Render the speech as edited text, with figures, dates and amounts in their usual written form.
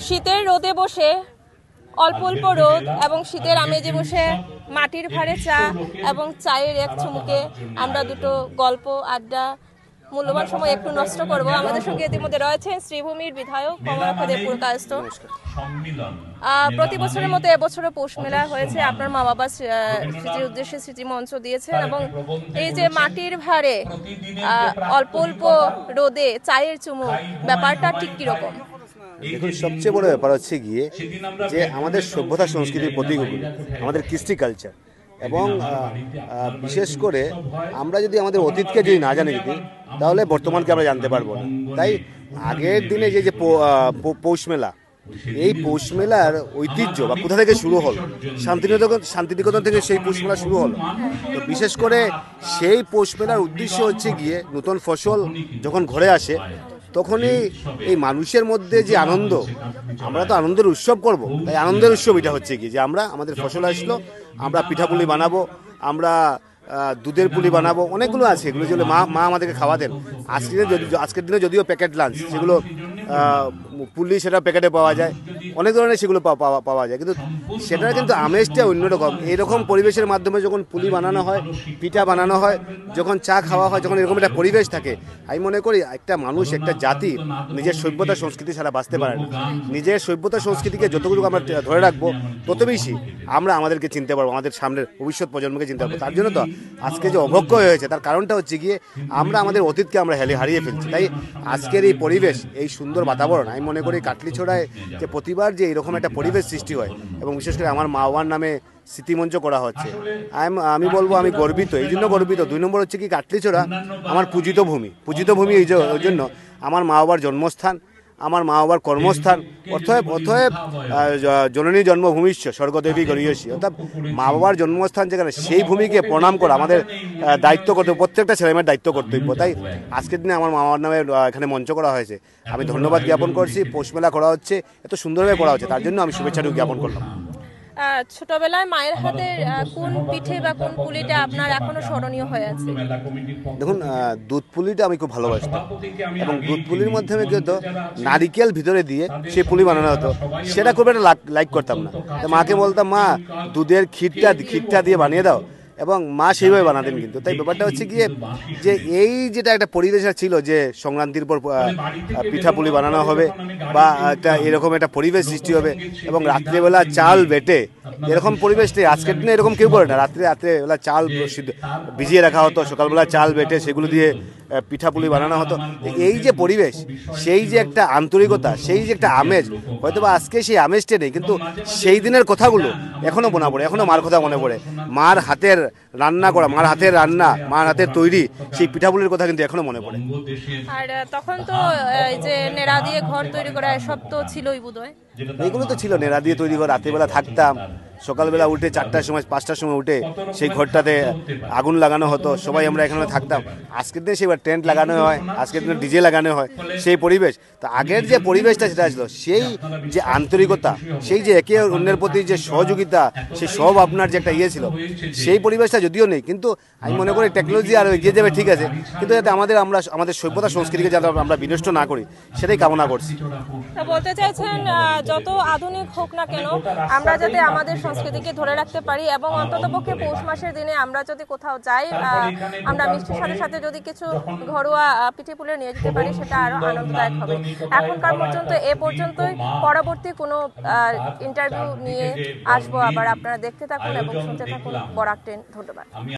শীতের রোদে বসে অল্প অল্প রোদ এবং শীতের আমেজে বসে মাটির ভারে চা এবং চায়ের এক চুমুকে আমরা দুটো গল্প আড্ডা মূল্যবান সময় একটু নষ্ট করব। আমাদের সঙ্গে ইতিমধ্যে রয়েছেন শ্রীভূমির বিধায়ক কমলাক্ষদেব পুরকায়স্থ। প্রতি বছরের মতো এবছরও পৌষ মেলা হয়েছে। আপনার মা বাবা স্মৃতির উদ্দেশ্যে স্মৃতি মঞ্চ দিয়েছেন এবং এই যে মাটির ভারে অল্প অল্প রোদে চায়ের চুমুক ব্যাপারটা ঠিক কিরকম? দেখুন, সবচেয়ে বড় ব্যাপার হচ্ছে গিয়ে যে আমাদের সভ্যতা সংস্কৃতির প্রতীকগুলো, আমাদের কৃষ্টি কালচার, এবং বিশেষ করে আমরা যদি আমাদের অতীতকে যদি না জানি যদি, তাহলে বর্তমানকে আমরা জানতে পারবো না। তাই আগের দিনে যে পৌষ মেলা, এই পৌষ মেলার ঐতিহ্য বা কোথা থেকে শুরু হলো, শান্তিনিকেতন থেকে সেই পৌষ মেলা শুরু হলো। তো বিশেষ করে সেই পৌষ মেলার উদ্দেশ্য হচ্ছে গিয়ে নতুন ফসল যখন ঘরে আসে তখনই এই মানুষের মধ্যে যে আনন্দ, আমরা তো আনন্দের উৎসব করব, তাই আনন্দের উৎসব এটা হচ্ছে কি যে আমরা আমাদের ফসল আসলো, আমরা পিঠাপুলি বানাবো, আমরা দুধের পুলি বানাবো, অনেকগুলো আছে, এগুলো যেগুলো মা আমাদেরকে খাওয়াতেন। আজকের দিনে যদিও প্যাকেট লাঞ্চ, সেগুলো পুলি সেটা প্যাকেটে পাওয়া যায়, অনেক ধরনের সেগুলো পাওয়া যায়, কিন্তু সেটার কিন্তু আমেজটা অন্যরকম। এইরকম পরিবেশের মাধ্যমে যখন পুলি বানানো হয়, পিঠা বানানো হয়, যখন চা খাওয়া হয়, যখন এরকম একটা পরিবেশ থাকে, আমি মনে করি একটা মানুষ, একটা জাতি নিজের সভ্যতা সংস্কৃতি ছাড়া বাঁচতে পারে না। নিজের সভ্যতা সংস্কৃতিকে যতটুকু আমরা ধরে রাখবো, তত বেশি আমরা আমাদেরকে চিনতে পারবো, আমাদের সামনের ভবিষ্যৎ প্রজন্মকে চিনতে পারবো। তার জন্য তো আজকে যে অবক্ষয় হয়েছে, তার কারণটা হচ্ছে গিয়ে আমরা আমাদের অতীতকে আমরা হারিয়ে ফেলছি। তাই আজকের এই পরিবেশ, এই সুন্দর বাতাবরণ, আমি মনে করি কাটলিছড়ায় যে প্রতিবার যে এরকম একটা পরিবেশ সৃষ্টি হয়, এবং বিশেষ করে আমার মা বাবার নামে স্মৃতিমঞ্চ করা হচ্ছে, আমি বলবো আমি গর্বিত। এই জন্য গর্বিত, 2 নম্বর হচ্ছে কি কাটলিছড়া আমার পূজিত ভূমি ওই জন্য আমার মা বাবার জন্মস্থান, আমার মা বাবার কর্মস্থান, অতএব জননী জন্মভূমিষ্য স্বর্গদেবী গরীয়সী, অর্থাৎ মা বাবার জন্মস্থান যেখানে, সেই ভূমিকে প্রণাম করা আমাদের দায়িত্ব কর্তব্য, প্রত্যেকটা ছেলেমেয়ের দায়িত্ব কর্তব্য। তাই আজকের দিনে আমার মা বাবার নামে এখানে মঞ্চ করা হয়েছে, আমি ধন্যবাদ জ্ঞাপন করছি। পৌষ মেলা করা হচ্ছে, এত সুন্দরভাবে করা হচ্ছে, তার জন্য আমি শুভেচ্ছাটুকু জ্ঞাপন করলাম। ছোটবেলায় মায়ের হাতের কোন পিঠে বা কোন পুলিটা আপনার এখনো স্মরণীয় হয়ে আছে? দেখুন, দুধ পুলিটা আমি খুব ভালোবাসতাম, এবং দুধ পুলির মাধ্যমে কি হতো, নারিকেল ভিতরে দিয়ে সেই পুলি বানানো হতো, সেটা খুব একটা লাইক করতাম না। মাকে বলতাম, মা দুধের ক্ষীরটা দিয়ে বানিয়ে দাও, এবং মা সেইভাবে বানাতেন। কিন্তু তাই ব্যাপারটা হচ্ছে গিয়ে যে এই যেটা একটা পরিবেশ ছিল যে সংক্রান্তির পর পিঠাপুলি বানানো হবে বা একটা এরকম একটা পরিবেশ সৃষ্টি হবে, এবং রাত্রিবেলা চাল বেটে এরকম পরিবেশটাই আজকের দিনে এরকম কেউ করে না। রাত্রিবেলা চাল ভিজিয়ে রাখা হতো, সকালবেলা চাল বেটে সেগুলো দিয়ে পিঠাপুলি বানানো হতো। এই যে পরিবেশ, সেই যে একটা আন্তরিকতা, সেই যে একটা আমেজ, হয়তো বা আজকে সেই আমেজটা নেই, কিন্তু সেই দিনের কথাগুলো এখনও মনে পড়ে, এখনও মার কথা মনে পড়ে। মার হাতের রান্না করা, মার হাতের রান্না, মার হাতের তৈরি সেই পিঠাপুলির কথা কিন্তু এখনো মনে পড়ে। আর তখন তো এই যে নেড়া দিয়ে ঘর তৈরি করা, এসব তো ছিলই বোধহয়। এইগুলো তো ছিল, নেড়া দিয়ে তৈরি করে রাত্রিবেলা থাকতাম, সকালবেলা উঠে 4টার সময় 5টার সময় উঠে সেই ঘরটাতে আগুন লাগানো হতো, সবাই আমরা এখানে থাকতাম। আজকের দিনে সেই টেন্ট লাগানো হয়, আজকের দিনে ডিজে লাগানো হয়, সেই পরিবেশ। তো আগের যে পরিবেশটা সেটা ছিল, সেই যে আন্তরিকতা, সেই যে একে অন্যের প্রতি যে সহযোগিতা, সেই সব আপনার যে একটা ছিল, সেই পরিবেশটা যদিও নেই। কিন্তু আমি মনে করি টেকনোলজি আরও এগিয়ে যাবে, ঠিক আছে, কিন্তু যাতে আমাদের সভ্যতা সংস্কৃতিকে যাতে আমরা বিনষ্ট না করি, সেটাই কামনা করছি। বলতে চাইছেন যত আধুনিক হোক না কেন, আমরা যাতে আমাদের সংস্কৃতিকে ধরে রাখতে পারি, এবং অন্ততপক্ষে পৌষ মাসের দিনে আমরা যদি কোথাও যাই, আমরা মিষ্টির সাথে সাথে যদি কিছু ঘরোয়া পিঠেপুলি নিয়ে যেতে পারি, সেটা আরো আনন্দদায়ক হবে। এখনকার পর্যন্ত পর্যন্তই। পরবর্তী কোনো ইন্টারভিউ নিয়ে আসবো আবার। আপনারা দেখতে থাকুন এবং শুনতে থাকুন বরাক 10। ধন্যবাদ।